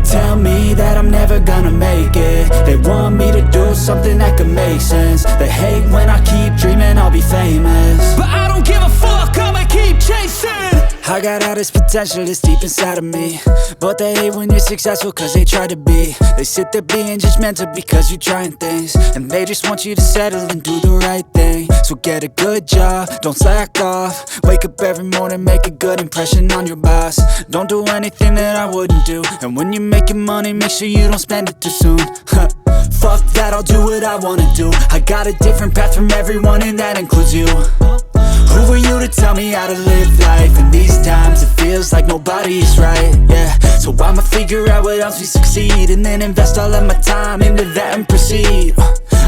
tell me that I'm never gonna make it. They want me to do something that could make sense. They hate when I keep dreaming I'll be famous, but I don't give a fuck, I'ma keep chasing. I got all this potential that's deep inside of me, but they hate when you're successful cause they try to be. They sit there being judgmental because you're trying things, and they just want you to settle and do the right thing. So get a good job, don't slack off. Wake up every morning, make a good impression on your boss. Don't do anything that I wouldn't do, and when you're making money, make sure you don't spend it too soon. Fuck that, I'll do what I wanna do. I got a different path from everyone and that includes you. Who are you to tell me how to live life? In these times it feels like nobody's right, yeah. So I'ma figure out what else we succeed, and then invest all of my time into that and proceed.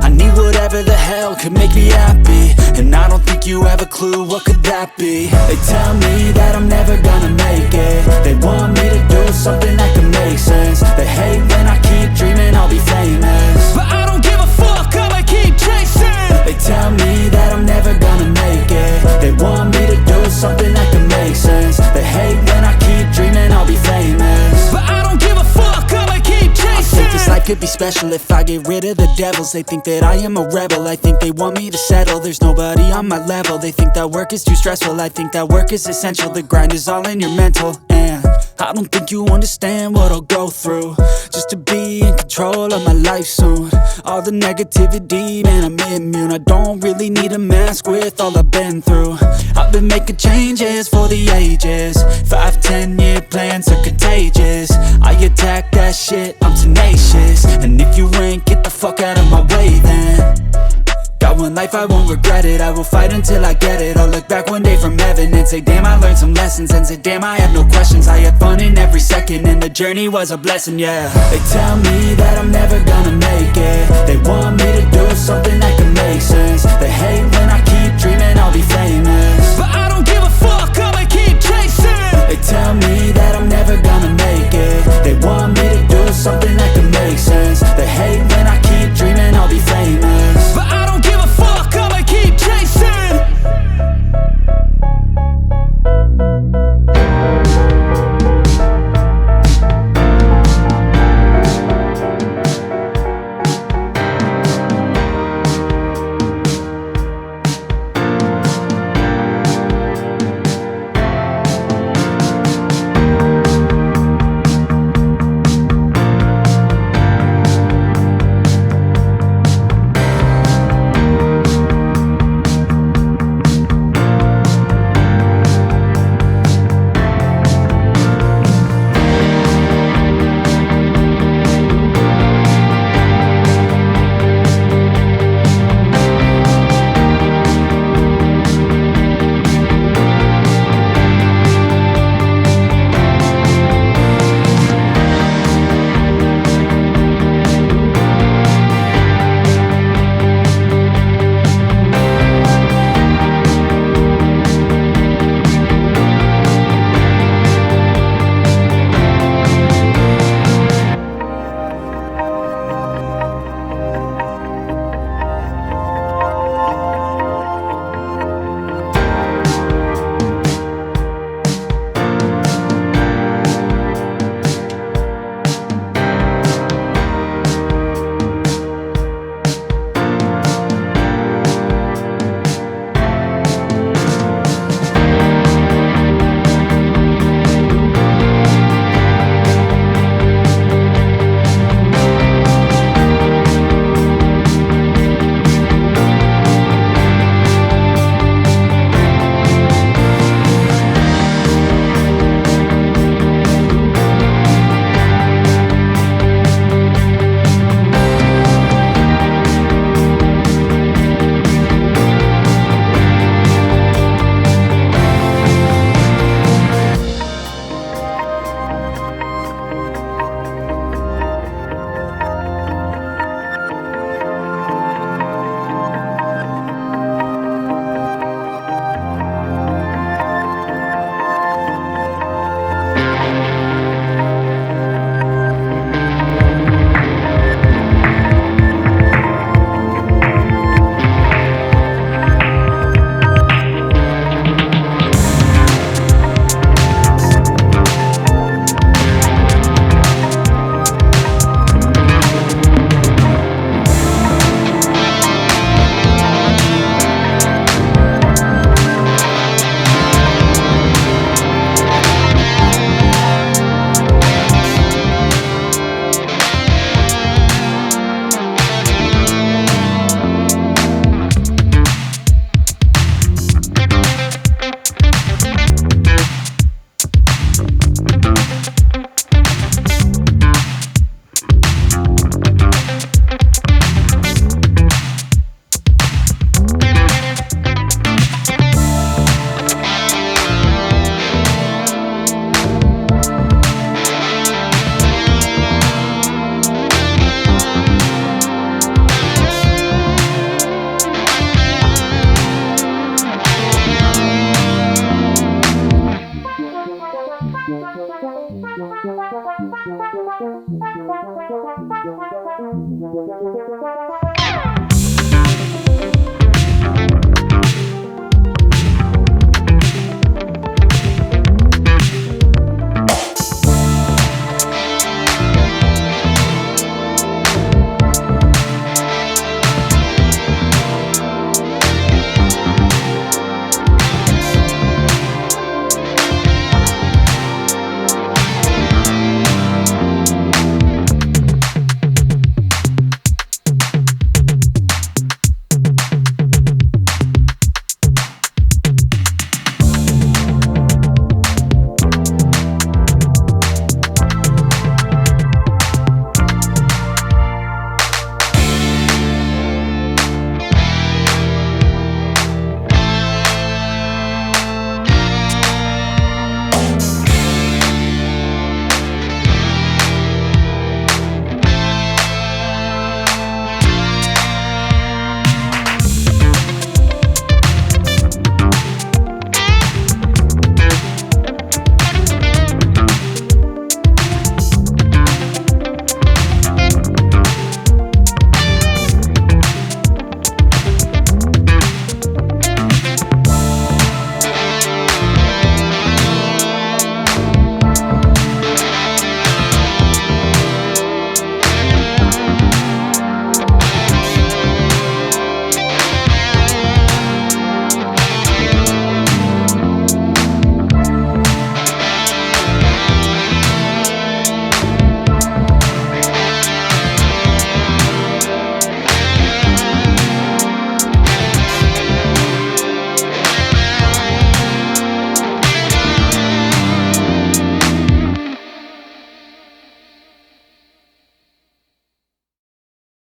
I need whatever the hell could make me happy, and I don't think you have a clue what could that be. They tell me that I'm never gonna make it. They want me to do something that could make sense. They hate when I keep dreaming I'll be famous, but I don't give a fuck, I'ma keep chasing. They tell me that I'm never gonna make it. They want me to do something that can make sense. They hate when I keep dreaming I'll be famous, but I don't give a fuck, I'ma keep chasing. I think this life could be special if I get rid of the devils. They think that I am a rebel, I think they want me to settle. There's nobody on my level. They think that work is too stressful, I think that work is essential. The grind is all in your mental, and I don't think you understand what I'll go through just to be in control of my life soon. All the negativity, man, I'm immune. I don't really need a mask with all I've been through. I've been making changes for the ages. 5-10 year plans are contagious. I attack that shit, I'm tenacious. And if you ain't, get the fuck out of my way then. Got one life, I won't regret it. I will fight until I get it. I'll look back one day from heaven and say, damn, I learned some lessons. And say, damn, I have no questions. I had fun in every second, and the journey was a blessing, yeah. They tell me that I'm never gonna make it. They want me to do something that can make sense. They hate when I keep dreaming I'll be famous,